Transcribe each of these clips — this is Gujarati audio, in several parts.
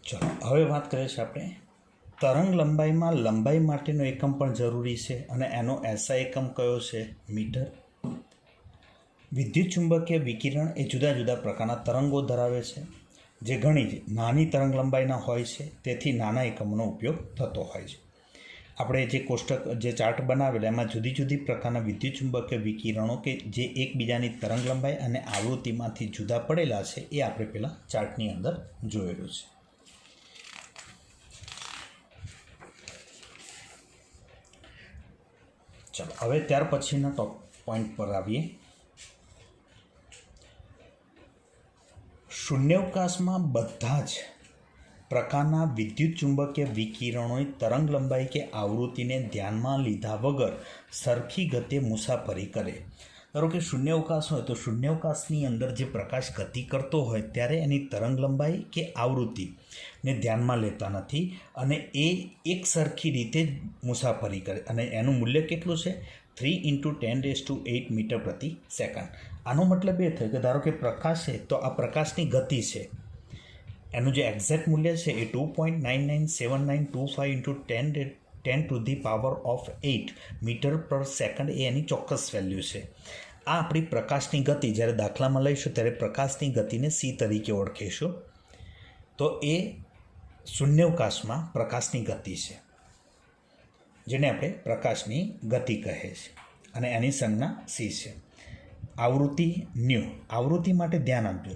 ચલો હવે વાત કરીએ છીએ આપણે તરંગ લંબાઈમાં લંબાઈ માટેનો એકમ પણ જરૂરી છે અને એનો એસઆઈ એકમ કયો છે? મીટર. વિદ્યુત ચુંબકીય વિકિરણ એ જુદા જુદા પ્રકારના તરંગો ધરાવે છે જે ઘણી જ નાની તરંગ લંબાઈના હોય છે, તેથી નાના એકમોનો ઉપયોગ થતો હોય છે. આપણે જે કોષ્ટક જે ચાર્ટ બનાવેલા એમાં જુદી જુદી પ્રકારના વિદ્યુત ચુંબકીય વિકિરણો કે જે એકબીજાની તરંગ લંબાઈ અને આવૃત્તિમાંથી જુદા પડેલા છે એ આપણે પહેલાં ચાર્ટની અંદર જોયેલું છે. ચાલો હવે ત્યાર પછીના ટોપ પોઈન્ટ પર આવીએ. શૂન્યાવકાશમાં બધા જ પ્રકારના વિદ્યુત ચુંબકીય વિકિરણોની તરંગ લંબાઈ કે આવૃત્તિને ધ્યાનમાં લીધા વગર સરખી ગતિએ મુસાફરી કરે. ધારો કે શૂન્યાવકાશ હોય તો શૂન્યાવકાશની અંદર જે પ્રકાશ ગતિ કરતો હોય ત્યારે એની તરંગ લંબાઈ કે આવૃત્તિને ધ્યાનમાં લેતા નથી અને એ એક સરખી રીતે મુસાફરી કરે અને એનું મૂલ્ય કેટલું છે? 3 × 10⁸ મીટર પ્રતિ સેકન્ડ. આનો મતલબ એ થયો કે ધારો કે પ્રકાશ છે તો આ પ્રકાશની ગતિ છે, એનું જે એક્ઝેક્ટ મૂલ્ય છે એ 2.997925 × 10⁸ મીટર પર સેકન્ડ એ એની ચોક્કસ વેલ્યુ છે. આ આપણી પ્રકાશની ગતિ જ્યારે દાખલામાં લઈશું ત્યારે પ્રકાશની ગતિને સી તરીકે ઓળખીશું. તો એ શૂન્યાવકાશમાં પ્રકાશની ગતિ છે જેને આપણે પ્રકાશની ગતિ કહે છે અને એની સંજ્ઞા સી છે. આવૃત્તિ ન્યૂ. આવૃત્તિ માટે ધ્યાન આપજો,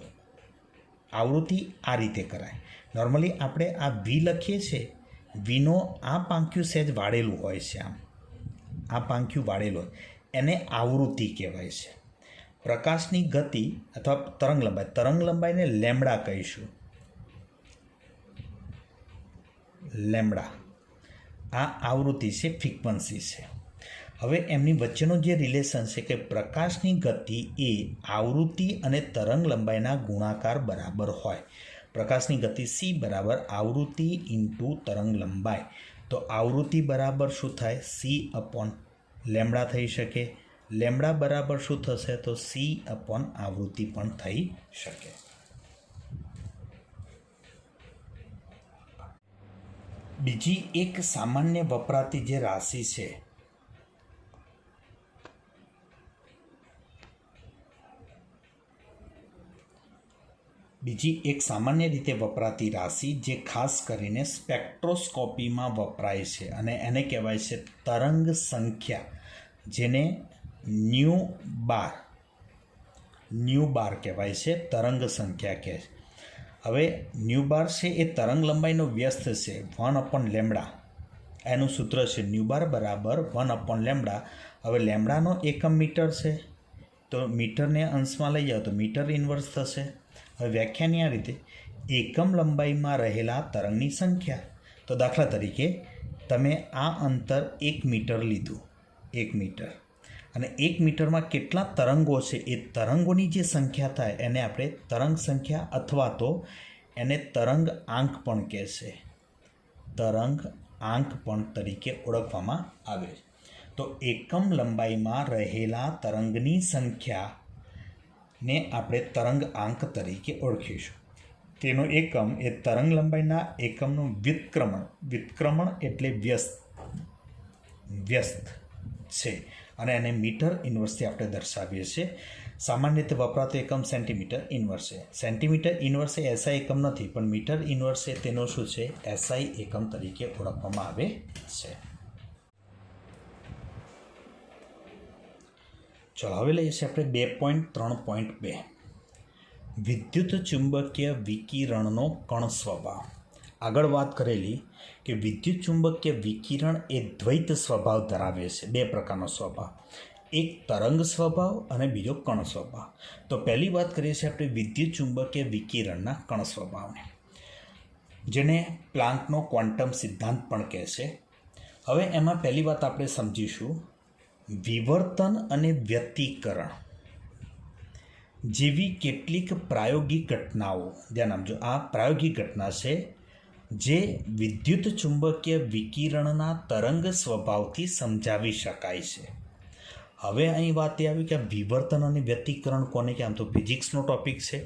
આવૃત્તિ આ રીતે કરાય. નોર્મલી આપણે આ વી લખીએ છીએ, વીનો આ પાંખ્યું સહેજ વાળેલું હોય છે, આમ આ પાંખ્યું વાળેલું હોય એને આવૃત્તિ કહેવાય છે. પ્રકાશની ગતિ અથવા તરંગ લંબાઈને લેમ્બડા કહીશું. લેમ્બડા આ આવૃત્તિ છે, ફ્રીક્વન્સી છે. હવે એમની વચ્ચેનો જે રિલેશન છે કે પ્રકાશની ગતિ એ આવૃત્તિ અને તરંગ લંબાઈના ગુણાકાર બરાબર હોય. પ્રકાશની ગતિ સી બરાબર આવૃત્તિ ઇન્ટુ તરંગ લંબાઈ. તો આવૃત્તિ બરાબર શું થાય? સી અપોન લેમ્બડા થઈ શકે. લેમ્બડા બરાબર શું થશે? તો સી અપોન આવૃત્તિ પણ થઈ શકે. બીજી એક સામાન્ય વપરાતી જે રાશિ છે બીજી એક સામાન્ય રીતે વપરાતી રાશિ જે ખાસ કરીને સ્પેક્ટ્રોસ્કોપીમાં વપરાય છે અને એને કહેવાય છે તરંગ સંખ્યા, જેને ન્યૂ બાર કહેવાય છે. તરંગ સંખ્યા કહે છે. હવે ન્યૂ બાર છે એ તરંગ લંબાઈનો વ્યસ્ત છે 1/λ. એનું સૂત્ર છે ન્યૂ બાર બરાબર 1/λ. હવે લેમ્બડાનો એકમ મીટર છે તો મીટરને અંશમાં લઈ જાઓ તો મીટર ઇન્વર્સ થશે. હવે વ્યાખ્યાની આ રીતે એકમ લંબાઈમાં રહેલા તરંગની સંખ્યા. તો દાખલા તરીકે તમે આ અંતર 1 મીટર લીધું, 1 મીટર, અને 1 મીટરમાં કેટલા તરંગો છે એ તરંગોની જે સંખ્યા થાય એને આપણે તરંગ સંખ્યા અથવા તો એને તરંગ આંક પણ કહેશે. તરંગ આંક પણ તરીકે ઓળખવામાં આવે છે. તો એકમ લંબાઈમાં રહેલા તરંગની સંખ્યાને આપણે તરંગ આંક તરીકે ઓળખીશું. તેનો એકમ એ તરંગ લંબાઈના એકમનું વ્યુત્ક્રમણ એટલે વ્યસ્ત છે અને એને મીટર ઇન્વર્સથી આપણે દર્શાવીએ છીએ. સામાન્ય રીતે વપરાતો એકમ સેન્ટીમીટર ઇન્વર્સ છે. સેન્ટીમીટર ઇન્વર્સ એ એસઆઈ એકમ નથી, પણ મીટર ઇન્વર્સ એ તેનો શું છે? એસઆઈ એકમ તરીકે ઓળખવામાં આવે છે. ચલો હવે લઈએ છીએ આપણે 2.3.2 વિદ્યુત ચુંબકીય વિકિરણનો કણ સ્વભાવ. આગળ વાત કરેલી કે વિદ્યુત ચુંબકીય વિકિરણ એ દ્વૈત સ્વભાવ ધરાવે છે. બે પ્રકારનો સ્વભાવ, એક તરંગ સ્વભાવ અને બીજો કણ સ્વભાવ. તો પહેલી વાત કરીએ છીએ આપણે વિદ્યુત ચુંબકીય વિકિરણના કણ સ્વભાવને, જેને પ્લાન્કનો ક્વોન્ટમ સિદ્ધાંત પણ કહે છે. હવે એમાં પહેલી વાત આપણે સમજીશું વિવર્તન અને વ્યતિકરણ જેવી કેટલીક પ્રાયોગિક ઘટનાઓ. ધ્યાન આપજો, આ પ્રાયોગિક ઘટના છે જે વિદ્યુત ચુંબકીય વિકિરણના તરંગ સ્વભાવથી સમજાવી શકાય છે. હવે અહીં વાત એ આવી કે વિવર્તન અને વ્યતિકરણ કોને કે આમ તો ફિઝિક્સનો ટૉપિક છે,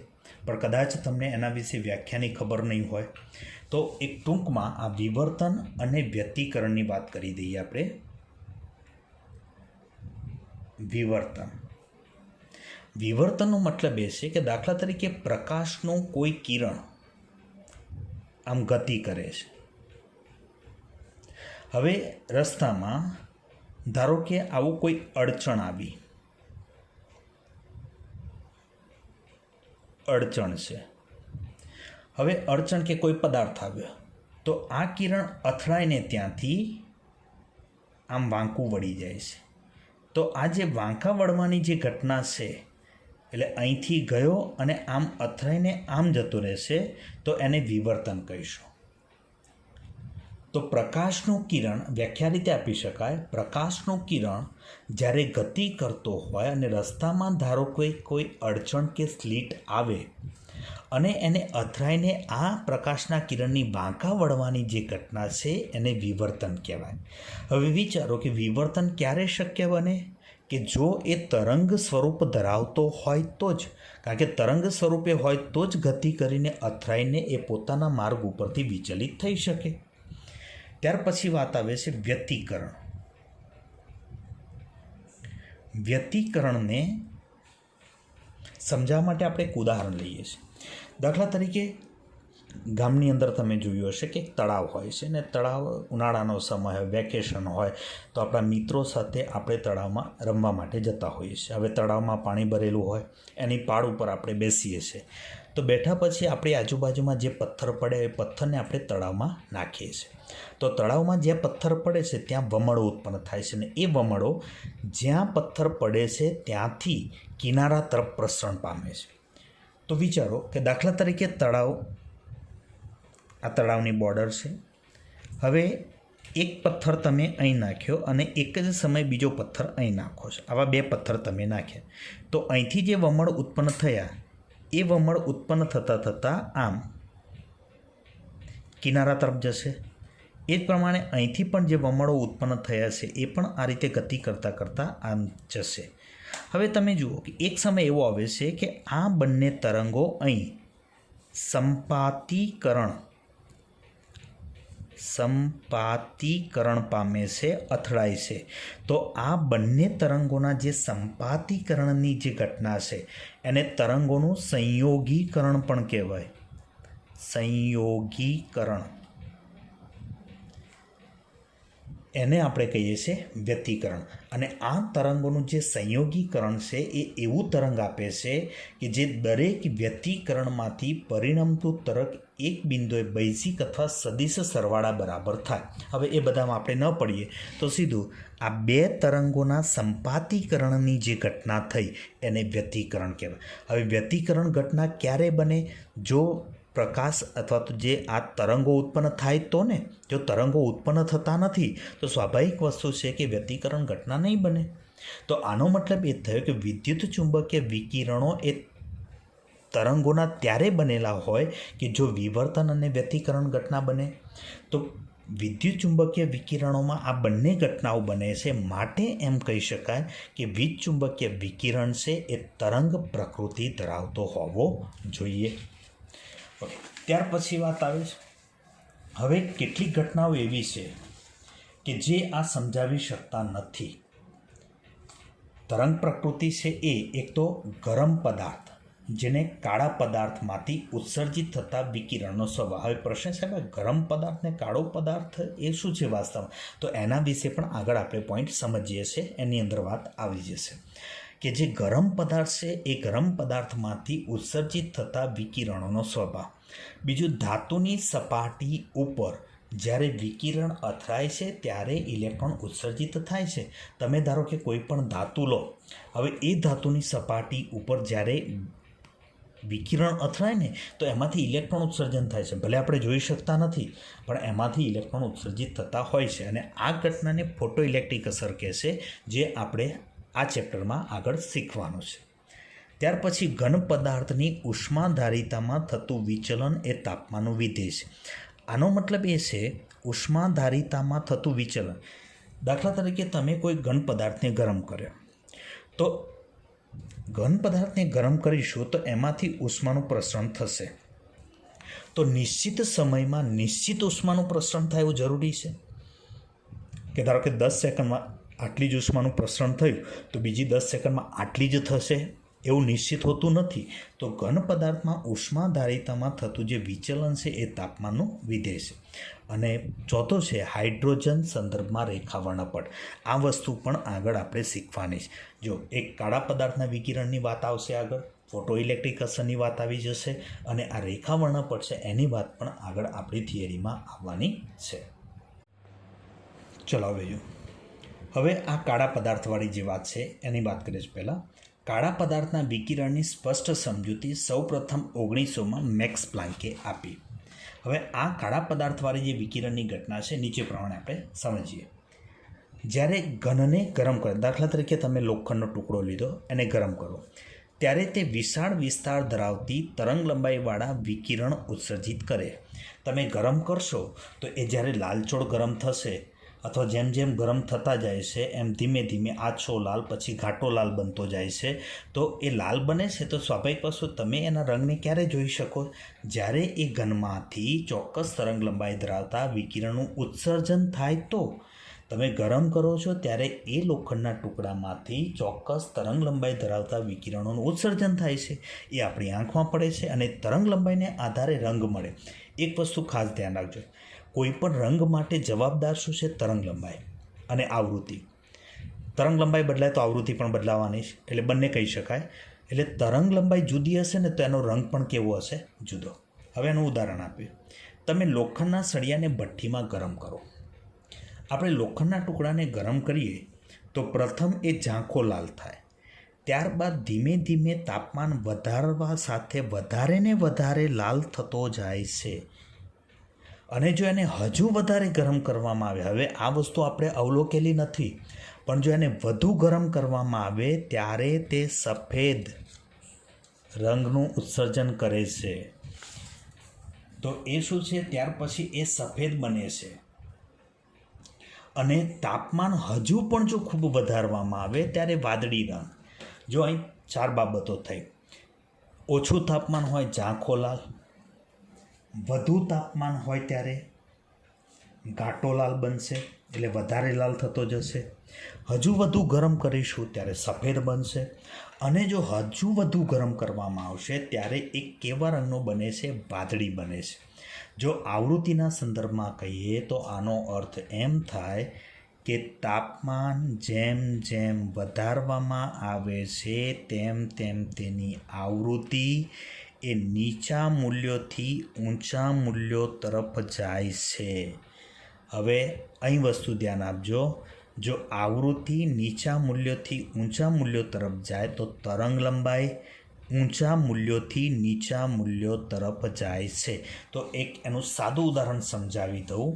પણ કદાચ તમને એના વિશે વ્યાખ્યાની ખબર નહીં હોય તો એક ટૂંકમાં આ વિવર્તન અને વ્યતિકરણની વાત કરી દઈએ આપણે. વિવર્તનનો મતલબ એ છે કે દાખલા તરીકે પ્રકાશનું કોઈ કિરણ આમ ગતિ કરે છે. હવે રસ્તામાં ધારો કે આવું કોઈ અડચણ આવી, અડચણ છે. હવે અડચણ કે કોઈ પદાર્થ આવ્યો તો આ કિરણ અથડાઈને ત્યાંથી આમ વાંકું વળી જાય છે. તો આ જે વાંકા વળવાની જે ઘટના છે, એટલે અહીંથી ગયો અને આમ અથડાઈને આમ જતો રહેશે, તો એને વિવર્તન કહીશું. તો પ્રકાશનું કિરણ વ્યાખ્યા રીતે આપી શકાય. પ્રકાશનું કિરણ જ્યારે ગતિ કરતો હોય અને રસ્તામાં ધારો કે કોઈ અડચણ કે સ્લીટ આવે અને એને અથડાઈને આ પ્રકાશના કિરણની વાંકા વળવાની જે ઘટના છે એને વિવર્તન કહેવાય. હવે વિચારો કે વિવર્તન ક્યારે શક્ય બને? કે જો એ તરંગ સ્વરૂપ ધરાવતો હોય તો જ, કારણ કે તરંગ સ્વરૂપે હોય તો જ ગતિ કરીને અથડાઈને એ પોતાના માર્ગ ઉપરથી વિચલિત થઈ શકે. ત્યાર પછી વાત આવે છે વ્યતિકરણ. વ્યતિકરણને સમજાવવા માટે આપણે એક ઉદાહરણ લઈએ છીએ. દાખલા તરીકે ગામની અંદર તમે જોયું હશે કે એક તળાવ હોય છે ને તળાવ ઉનાળાનો સમય હોય, વેકેશન હોય તો આપણા મિત્રો સાથે આપણે તળાવમાં રમવા માટે જતા હોઈએ છીએ. હવે તળાવમાં પાણી ભરેલું હોય, એની પાળ ઉપર આપણે બેસીએ છીએ. તો બેઠા પછી આપણી આજુબાજુમાં જે પથ્થર પડે એ પથ્થરને આપણે તળાવમાં નાખીએ છીએ. તો તળાવમાં જ્યાં પથ્થર પડે છે ત્યાં વમળો ઉત્પન્ન થાય છે અને એ વમળો જ્યાં પથ્થર પડે છે ત્યાંથી કિનારા તરફ પ્રસરણ પામે છે. તો વિચારો કે દાખલા તરીકે આ તળાવની બોર્ડર છે. હવે એક પથ્થર તમે અહીં નાખ્યો અને એક જ સમયે બીજો પથ્થર અહીં નાખો છો. આવા બે પથ્થર તમે નાખ્યા તો અહીંથી જે વમળ ઉત્પન્ન થયા એ વમળ ઉત્પન્ન થતાં આમ કિનારા તરફ જશે. એ જ પ્રમાણે અહીંથી પણ જે વમળો ઉત્પન્ન થયા છે એ પણ આ રીતે ગતિ કરતાં આમ જશે. હવે તમે જુઓ કે એક સમય એવો આવે છે કે આ બંને તરંગો અહીં સંપાતીકરણ પામે છે, અથડાય છે. તો આ બંને તરંગોના જે સંપાતીકરણની જે ઘટના છે એને તરંગોનું સંયોગીકરણ પણ કહેવાય. સંયોગીકરણ એને આપણે કહીએ છીએ વ્યતિકરણ. અને આ તરંગોનું જે સંયોગીકરણ છે એ એવું તરંગ આપે છે કે જે દરેક વ્યતિકરણમાંથી પરિણમતું તરંગ એક બિંદુએ બૈજિક અથવા સદિશ સરવાળા બરાબર થાય. હવે એ બધામાં આપણે ન પડીએ તો સીધું આ બે તરંગોના સંપાતીકરણની જે ઘટના થઈ એને વ્યતિકરણ કહેવાય. હવે વ્યતિકરણ ઘટના ક્યારે બને? જો પ્રકાશ અથવા તો જે આ તરંગો ઉત્પન્ન થાય તો ને. જો તરંગો ઉત્પન્ન થતા નથી તો સ્વાભાવિક વસ્તુ છે કે વ્યતિકરણ ઘટના નહીં બને. તો આનો મતલબ એ થયો કે વિદ્યુત ચુંબકીય વિકિરણો એ તરંગોના ત્યારે બનેલા હોય કે જો વિવર્તન અને વ્યતિકરણ ઘટના બને. તો વિદ્યુત ચુંબકીય વિકિરણોમાં આ બંને ઘટનાઓ બને છે. માટે એમ કહી શકાય કે વીજ ચુંબકીય વિકિરણ છે એ તરંગ પ્રકૃતિ ધરાવતો હોવો જોઈએ. ત્યાર પછી વાત આવે છે હવે કેટલીક ઘટનાઓ એવી છે કે જે આ સમજાવી શકતા નથી. તરંગ પ્રકૃતિ છે એ એક તો ગરમ પદાર્થ જેને કાળા પદાર્થમાંથી ઉત્સર્જિત થતા વિકિરણનો સ્વભાવ. હવે પ્રશ્ન છે કે ગરમ પદાર્થ ને કાળો પદાર્થ એ શું છે વાસ્તવમાં? તો એના વિશે પણ આગળ આપણે પોઈન્ટ સમજીએ છીએ, એની અંદર વાત આવી જશે કે જે ગરમ પદાર્થ છે એ ગરમ પદાર્થમાંથી ઉત્સર્જિત થતા વિકિરણોનો સ્વભાવ. બીજું, ધાતુની સપાટી ઉપર જ્યારે વિકિરણ અથડાય છે ત્યારે ઇલેક્ટ્રોન ઉત્સર્જિત થાય છે. તમે ધારો કે કોઈ પણ ધાતુ લો, હવે એ ધાતુની સપાટી ઉપર જ્યારે વિકિરણ અથડાય ને તો એમાંથી ઇલેક્ટ્રોન ઉત્સર્જન થાય છે. ભલે આપણે જોઈ શકતા નથી પણ એમાંથી ઇલેક્ટ્રોન ઉત્સર્જિત થતા હોય છે. અને આ ઘટનાને ફોટો ઇલેક્ટ્રિક અસર કહેશે, જે આપણે આ ચેપ્ટરમાં આગળ શીખવાનું છે. ત્યાર પછી ઘન પદાર્થની ઉષ્માધારિતામાં થતું વિચલન એ તાપમાનનું વિધેય છે. આનો મતલબ એ છે ઉષ્માધારિતામાં થતું વિચલન. દાખલા તરીકે તમે કોઈ ઘન પદાર્થને ગરમ કર્યો તો ઘન પદાર્થને ગરમ કરીશું તો એમાંથી ઉષ્માનું પ્રસરણ થશે. તો નિશ્ચિત સમયમાં નિશ્ચિત ઉષ્માનું પ્રસરણ થાય એવું જરૂરી છે કે ધારો કે 10 સેકન્ડમાં આટલી જ ઉષ્માનું પ્રસરણ થયું તો બીજી 10 સેકન્ડમાં આટલી જ થશે એવું નિશ્ચિત હોતું નથી. તો ઘન પદાર્થમાં ઉષ્માધારિતામાં થતું જે વિચલન છે એ તાપમાનનું વિધેય છે. અને ચોથો છે હાઇડ્રોજન સંદર્ભમાં રેખા વર્ણપટ. આ વસ્તુ પણ આગળ આપણે શીખવાની છે. જો એક કાળા પદાર્થના વિકિરણની વાત આવશે, આગળ ફોટો ઇલેક્ટ્રિક અસરની વાત આવી જશે, અને આ રેખા વર્ણપટ છે એની વાત પણ આગળ આપણી થિયરીમાં આવવાની છે. ચલો હવે આ કાળા પદાર્થવાળી જે વાત છે એની વાત કરીએ છીએ. પહેલાં કાળા પદાર્થના વિકિરણની સ્પષ્ટ સમજૂતી સૌપ્રથમ 1900માં મેક્સ પ્લાન્કે આપી. હવે આ કાળા પદાર્થવાળી જે વિકિરણની ઘટના છે નીચે પ્રમાણે આપણે સમજીએ. જ્યારે ઘનને ગરમ કરે, દાખલા તરીકે તમે લોખંડનો ટુકડો લીધો, એને ગરમ કરો, ત્યારે તે વિશાળ વિસ્તાર ધરાવતી તરંગ લંબાઈવાળા વિકિરણ ઉત્સર્જિત કરે. તમે ગરમ કરશો તો એ જ્યારે લાલચોળ ગરમ થશે અથવા જેમ જેમ ગરમ થતા જાય છે એમ ધીમે ધીમે આછો લાલ પછી ઘાટો લાલ બનતો જાય છે. તો એ લાલ બને છે તો સ્વાભાવિક વસ્તુ તમે એના રંગને ક્યારે જોઈ શકો? જ્યારે એ ઘનમાંથી ચોક્કસ તરંગ લંબાઈ ધરાવતા વિકિરણનું ઉત્સર્જન થાય. તો તમે ગરમ કરો છો ત્યારે એ લોખંડના ટુકડામાંથી ચોક્કસ તરંગ લંબાઈ ધરાવતા વિકિરણોનું ઉત્સર્જન થાય છે. એ આપણી આંખમાં પડે છે અને તરંગ લંબાઈને આધારે રંગ મળે. એક વસ્તુ ખાસ ધ્યાન રાખજો, કોઈ પણ રંગ માટે જવાબદાર શું છે? તરંગ લંબાઈ અને આવૃત્તિ. તરંગ લંબાઈ બદલાય તો આવૃત્તિ પણ બદલાવાની છે, એટલે બંને કહી શકાય. એટલે તરંગ લંબાઈ જુદી હશે ને તો એનો રંગ પણ કેવો હશે? જુદો. હવે એનું ઉદાહરણ આપ્યું. તમે લોખંડના સળિયાને ભઠ્ઠીમાં ગરમ કરો. આપણે લોખંડના ટુકડાને ગરમ કરીએ તો પ્રથમ એ ઝાંખો લાલ થાય, ત્યારબાદ ધીમે ધીમે તાપમાન વધારવા સાથે વધારે ને વધારે લાલ થતો જાય છે. અને જો એને હજુ વધારે ગરમ કરવામાં આવે, હવે આ વસ્તુ આપણે અવલોકેલી નથી, પણ જો એને વધુ ગરમ કરવામાં આવે ત્યારે તે સફેદ રંગનું ઉત્સર્જન કરે છે. તો એ શું છે? ત્યાર પછી એ સફેદ બને છે. અને તાપમાન હજુ પણ જો ખૂબ વધારવામાં આવે ત્યારે વાદળી રંગ. જો અહીં 4 બાબતો થઈ. ઓછું તાપમાન હોય ઝાંખો લાલ, વધુ તાપમાન હોય ત્યારે ઘાટો લાલ બનશે, એટલે વધારે લાલ થતો જશે. હજુ વધુ ગરમ કરીશું ત્યારે સફેદ બનશે. અને જો હજુ વધુ ગરમ કરવામાં આવશે ત્યારે એક કેવા રંગનો બને છે? વાદળી બને છે. જો આવૃત્તિના સંદર્ભમાં કહીએ તો આનો અર્થ એમ થાય કે તાપમાન જેમ જેમ વધારવામાં આવે છે તેમ તેમ તેની આવૃત્તિ એ નીચા મૂલ્યોથી ઊંચા મૂલ્યો તરફ જાય છે. હવે અહીં વસ્તુ ધ્યાન આપજો, જો આવૃત્તિ નીચા મૂલ્યોથી ઊંચા મૂલ્યો તરફ જાય તો તરંગ લંબાઈ ઊંચા મૂલ્યોથી નીચા મૂલ્યો તરફ જાય છે. તો એક એનું સાદું ઉદાહરણ સમજાવી દઉં.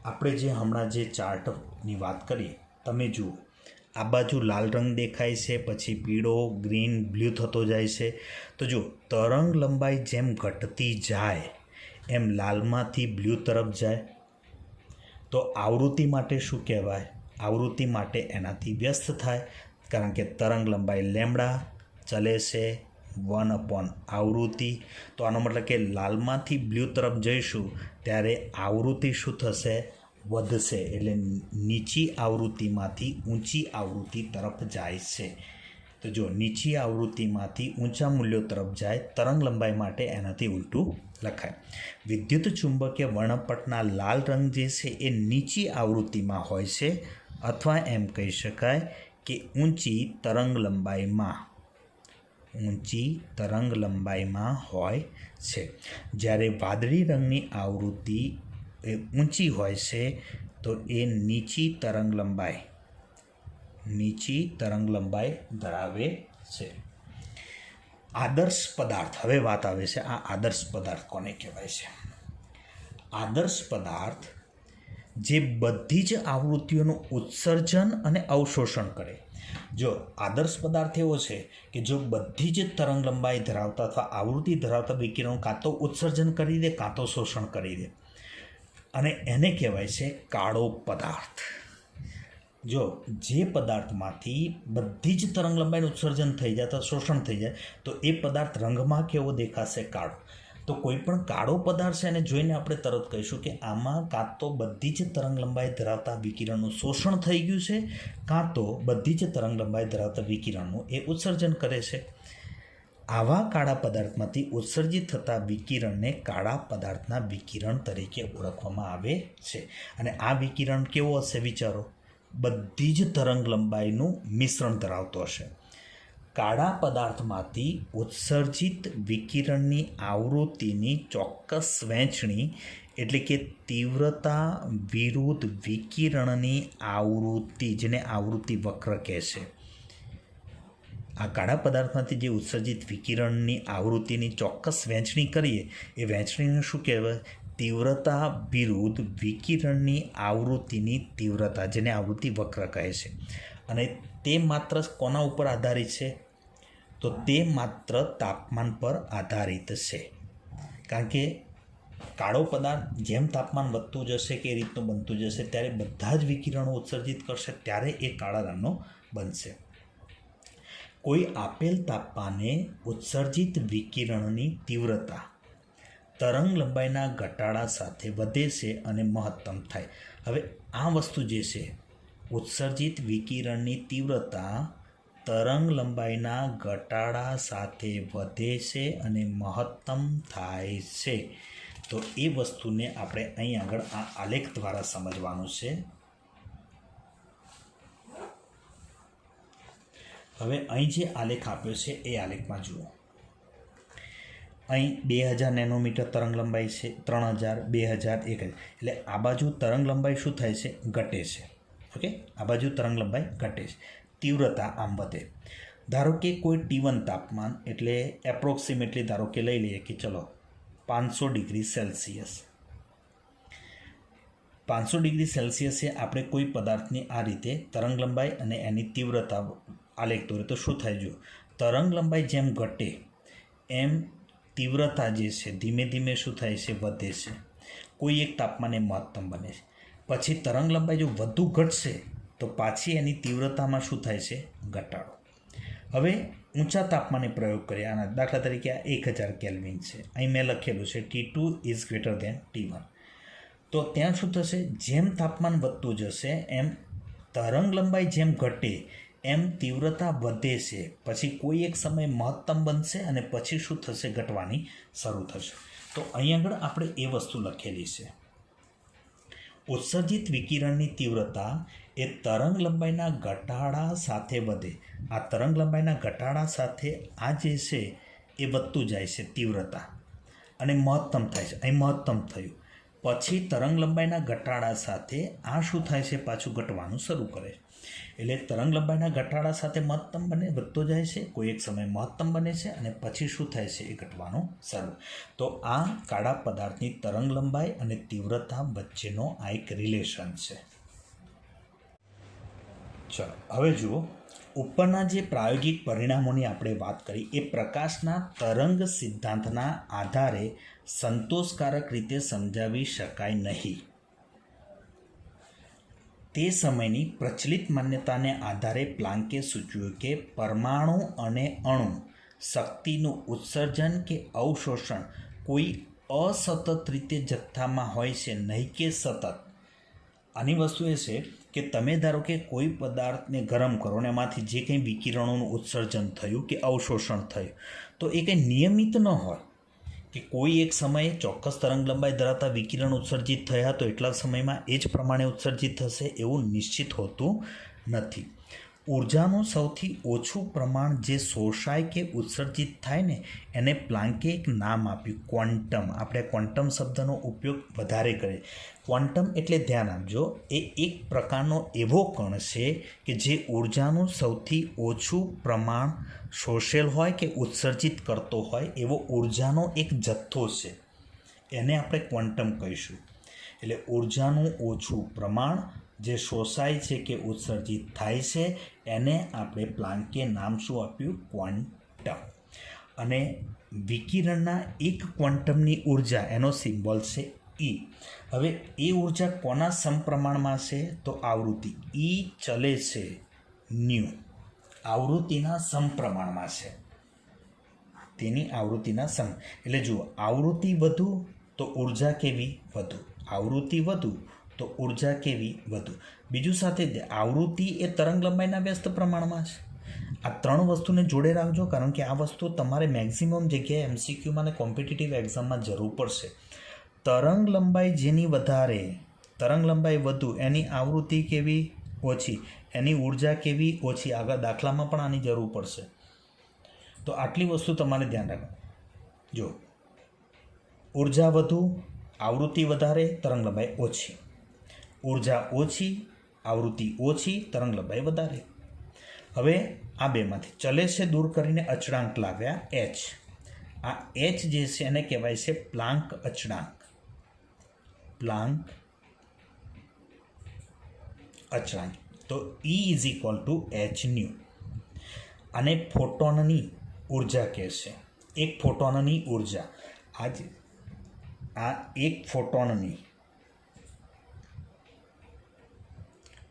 આપણે જે હમણાં જે ચાર્ટની વાત કરી, તમે જુઓ, આ બાજુ લાલ રંગ દેખાય છે, પછી પીળો, ગ્રીન, બ્લુ થતો જાય છે. તો જો તરંગ લંબાઈ જેમ ઘટતી જાય એમ લાલમાંથી બ્લુ તરફ જાય. તો આવૃત્તિ માટે શું કહેવાય? આવૃત્તિ માટે એનાથી વ્યસ્ત થાય, કારણ કે તરંગ લંબાઈ લેમ્ડા ચલે છે 1 આવૃત્તિ. તો આનો મતલબ કે લાલમાંથી બ્લુ તરફ જઈશું ત્યારે આવૃત્તિ શું થશે? વધશે. એટલે નીચી આવૃત્તિમાંથી ઊંચી આવૃત્તિ તરફ જાય છે. તો જો નીચી આવૃત્તિમાંથી ઊંચા મૂલ્યો તરફ જાય, તરંગ લંબાઈ માટે એનાથી ઉલટું લખાય. વિદ્યુત ચુંબકીય વર્ણપટના લાલ રંગ જે છે એ નીચી આવૃત્તિમાં હોય છે, અથવા એમ કહી શકાય કે ઊંચી તરંગ લંબાઈમાં હોય છે. જ્યારે વાદળી રંગની આવૃત્તિ એ ઊંચી હોય છે તો એ નીચી તરંગ લંબાઈ ધરાવે છે. આદર્શ પદાર્થ. હવે વાત આવે છે આ આદર્શ પદાર્થ કોને કહેવાય છે? આદર્શ પદાર્થ જે બધી જ આવૃત્તિઓનું ઉત્સર્જન અને અવશોષણ કરે. જો આદર્શ પદાર્થ એવો છે કે જો બધી જ તરંગ લંબાઈ ધરાવતા અથવા આવૃત્તિ ધરાવતા વિકિરણ કાં તો ઉત્સર્જન કરી દે કાં તો શોષણ કરી દે, અને એને કહેવાય છે કાળો પદાર્થ. જો જે પદાર્થમાંથી બધી જ તરંગ લંબાઈનું ઉત્સર્જન થઈ જાય અથવા શોષણ થઈ જાય તો એ પદાર્થ રંગમાં કેવો દેખાશે? કાળો. તો કોઈ પણ કાળો પદાર્થ છે એને જોઈને આપણે તરત કહીશું કે આમાં કાં તો બધી જ તરંગ લંબાઈ ધરાવતા વિકિરણનું શોષણ થઈ ગયું છે, કાં તો બધી જ તરંગ લંબાઈ ધરાવતા વિકિરણનું એ ઉત્સર્જન કરે છે. આવા કાળા પદાર્થમાંથી ઉત્સર્જિત થતા વિકિરણને કાળા પદાર્થના વિકિરણ તરીકે ઓળખવામાં આવે છે. અને આ વિકિરણ કેવો હશે વિચારો? બધી જ તરંગ લંબાઈનું મિશ્રણ ધરાવતો હશે. કાળા પદાર્થમાંથી ઉત્સર્જિત વિકિરણની આવૃત્તિની ચોક્કસ વહેંચણી એટલે કે તીવ્રતા વિરુદ્ધ વિકિરણની આવૃત્તિ, જેને આવૃત્તિ વક્ર કહે છે. આ કાળા પદાર્થમાંથી જે ઉત્સર્જિત વિકિરણની આવૃત્તિની ચોક્કસ વહેંચણી કરીએ એ વહેંચણીને શું કહેવાય? તીવ્રતા વિરુદ્ધ વિકિરણની આવૃત્તિની તીવ્રતા, જેને આવૃત્તિ વક્ર કહે છે. અને તે માત્ર કોના ઉપર આધારિત છે? તો તે માત્ર તાપમાન પર આધારિત છે. કારણ કે કાળો પદાર્થ જેમ તાપમાન વધતું જશે કે એ રીતનું બનતું જશે ત્યારે બધા જ વિકિરણો ઉત્સર્જિત કરશે, ત્યારે એ કાળા રંગનો બનશે. કોઈ આપેલ તાપમાને ઉત્સર્જિત વિકિરણની તીવ્રતા તરંગ લંબાઈના ઘટાડા સાથે વધે છે અને મહત્તમ થાય. હવે આ વસ્તુ જે છે, ઉત્સર્જિત વિકિરણની તીવ્રતા તરંગ લંબાઈના ઘટાડા સાથે વધે છે અને મહત્તમ થાય છે. તો એ વસ્તુને આપણે અહીં આગળ આ આલેખ દ્વારા સમજવાનું છે. હવે અહીં જે આલેખ આપ્યો છે એ આલેખમાં જુઓ. અહીં 2000 નેનોમીટર તરંગ લંબાઈ છે, 3000, 2000, 1000. એટલે આ બાજુ તરંગ લંબાઈ શું થાય છે? ઘટે છે. ઓકે, આ બાજુ તરંગ લંબાઈ ઘટે છે, તીવ્રતા આમ વધે. ધારો કે કોઈ T1 તાપમાન, એટલે એપ્રોક્સિમેટલી ધારો કે લઈ લઈએ કે ચલો 500 ડિગ્રી સેલ્સિયસ. 500 ડિગ્રી સેલ્સિયસે આપણે કોઈ પદાર્થની આ રીતે તરંગ લંબાઈ અને એની તીવ્રતા આલેખ દોરે તો શું થાય? જો તરંગ લંબાઈ જેમ ઘટે એમ તીવ્રતા જે છે ધીમે ધીમે શું થાય છે? વધે છે. કોઈ એક તાપમાને મહત્તમ બને છે. પછી તરંગ લંબાઈ જો વધુ ઘટશે તો પાછી એની તીવ્રતામાં શું થાય છે? ઘટાડો. હવે ઊંચા તાપમાને પ્રયોગ કરીએ. આના દાખલા તરીકે આ 1000 કેલ્વિન છે. અહીં મેં લખેલું છે T2 is greater than T1. તો ત્યાં શું થશે? જેમ તાપમાન વધતું જશે એમ તરંગ લંબાઈ જેમ ઘટે એમ તીવ્રતા વધે છે. પછી કોઈ એક સમય મહત્તમ બનશે અને પછી શું થશે? ઘટવાની શરૂ થશે. તો અહીં આગળ આપણે એ વસ્તુ લખેલી છે. ઉત્સર્જિત વિકિરણની તીવ્રતા એ તરંગ લંબાઈના ઘટાડા સાથે વધે. આ તરંગ લંબાઈના ઘટાડા સાથે આ જે છે એ વધતું જાય છે તીવ્રતા અને મહત્તમ થાય છે. અહીં મહત્તમ થયું. પછી તરંગ લંબાઈના ઘટાડા સાથે આ શું થાય છે? પાછું ઘટવાનું શરૂ કરે. એટલે તરંગ લંબાઈના ઘટાડા સાથે મહત્તમ બને, વધતો જાય છે. કોઈ એક સમય મહત્તમ બને છે અને પછી શું થાય છે? એ ઘટવાનું શરૂ. તો આ કાળા પદાર્થની તરંગ લંબાઈ અને તીવ્રતા વચ્ચેનો આ એક રિલેશન છે. ચલો હવે જુઓ, ઉપરના જે પ્રાયોગિક પરિણામોની આપણે વાત કરી એ પ્રકાશના તરંગ સિદ્ધાંતના આધારે સંતોષકારક રીતે સમજાવી શકાય નહીં. તે સમયની પ્રચલિત માન્યતાને આધારે પ્લાન્કે સૂચવ્યું કે પરમાણુ અને અણુ શક્તિનું ઉત્સર્જન કે અવશોષણ કોઈ અસતત રીતે જથ્થામાં હોય છે, નહીં કે સતત. આની વસ્તુ એ છે કે તમે ધારો કે કોઈ પદાર્થને ગરમ કરો અને એમાંથી જે કંઈ વિકિરણોનું ઉત્સર્જન થયું કે અવશોષણ થયું તો એ કંઈ નિયમિત ન હોય કે કોઈ એક સમયે ચોક્કસ તરંગ લંબાઈ ધરાવતા વિકિરણ ઉત્સર્જિત થયા તો એટલા સમયમાં એ જ પ્રમાણે ઉત્સર્જિત થશે એવું નિશ્ચિત હોતું નથી. ઉર્જાનું સૌથી ઓછું પ્રમાણ જે શોષાય કે ઉત્સર્જિત થાય ને એને પ્લાન્કે એક નામ આપ્યું ક્વોન્ટમ. આપણે ક્વોન્ટમ શબ્દનો ઉપયોગ વધારે કરીએ. ક્વોન્ટમ એટલે ધ્યાન આપજો, એ એક પ્રકારનો એવો કણ છે કે જે ઉર્જાનું સૌથી ઓછું પ્રમાણ શોષેલ હોય કે ઉત્સર્જિત કરતો હોય એવો ઉર્જાનો એક જથ્થો છે. એને આપણે ક્વોન્ટમ કહીશું. એટલે ઉર્જાનું ઓછું પ્રમાણ જે શોષાય છે કે ઉત્સર્જિત થાય છે એને આપણે પ્લાન્કે નામ શું આપ્યું? ક્વોન્ટમ. અને વિકિરણના એક ક્વોન્ટમની ઉર્જા એનો સિમ્બોલ છે E. હવે એ ઉર્જા કોના સમપ્રમાણમાં છે? તો આવૃત્તિ E ચલે છે ન્યૂ, આવૃત્તિના સમપ્રમાણમાં છે. તેની આવૃત્તિના સમ. એટલે જુઓ, આવૃત્તિ વધુ તો ઉર્જા કેવી વધુ, આવૃત્તિ વધુ તો ઉર્જા કેવી વધુ. બીજું સાથે આવૃત્તિ એ તરંગ લંબાઈના વ્યસ્ત પ્રમાણમાં છે. આ ત્રણ વસ્તુને જોડે રાખજો, કારણ કે આ વસ્તુ તમારે મેક્સિમમ જગ્યાએ MCQમાં અને કોમ્પિટિટિવ એક્ઝામમાં જરૂર પડશે. તરંગ લંબાઈ જેની વધારે, તરંગ લંબાઈ વધુ, એની આવૃત્તિ કેવી ઓછી, એની ઉર્જા કેવી ઓછી. આગળ દાખલામાં પણ આની જરૂર પડશે. તો આટલી વસ્તુ તમારે ધ્યાન રાખો. જો ઉર્જા વધુ, આવૃત્તિ વધારે, તરંગ લંબાઈ ઓછી. ઉર્જા ઓછી, આવૃત્તિ ઓછી, તરંગ લંબાઈ વધારે. હવે આ બેમાંથી ચલે છે દૂર કરીને અચળાંક લાવ્યા h. આ h જે છે એને કહેવાય છે પ્લાન્ક અચળાંક. પ્લાન્ક અચળાંક. તો E is equal to h new. આને ફોટોનની ઉર્જા કહેશે. એક ફોટોનની ઉર્જા. આ એક ફોટોનની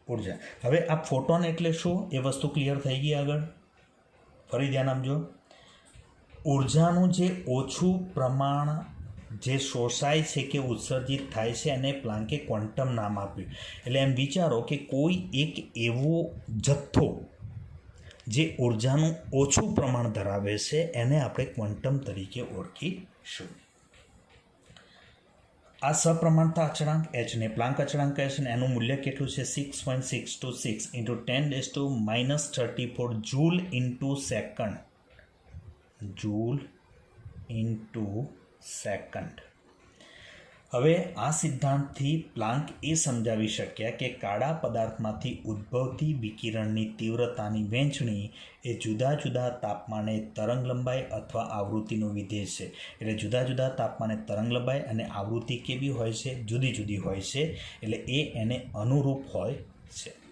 ઉર્જા. હવે આ ફોટોન એટલે શું એ વસ્તુ ક્લિયર થઈ ગઈ. આગળ ફરી ધ્યાન આપજો. ઉર્જાનું જે ઓછું પ્રમાણ જે શોષાય છે કે ઉત્સર્જિત થાય છે એને પ્લાન્કે ક્વોન્ટમ નામ આપ્યું. એટલે એમ વિચારો કે કોઈ એક એવો જથ્થો જે ઉર્જાનું ઓછું પ્રમાણ ધરાવે છે એને આપણે ક્વોન્ટમ તરીકે ઓળખીશું. આ સપ્રમાણતા અચળાંક એચને પ્લાન્ક અચળાંક કહે છે ને એનું મૂલ્ય કેટલું છે 6.626 into 10⁻34 joule into second. Joule into second. હવે આ સિદ્ધાંતથી પ્લાન્ક એ સમજાવી શક્યા કે કાળા પદાર્થમાંથી ઉદ્ભવતી વિકિરણની તીવ્રતાની વહેંચણી એ જુદા જુદા તાપમાને તરંગ લંબાઈ અથવા આવૃત્તિનું વિધેય છે. એટલે જુદા જુદા તાપમાને તરંગ લંબાઈ અને આવૃત્તિ કેવી હોય છે, જુદી જુદી હોય છે. એટલે એને અનુરૂપ હોય છે.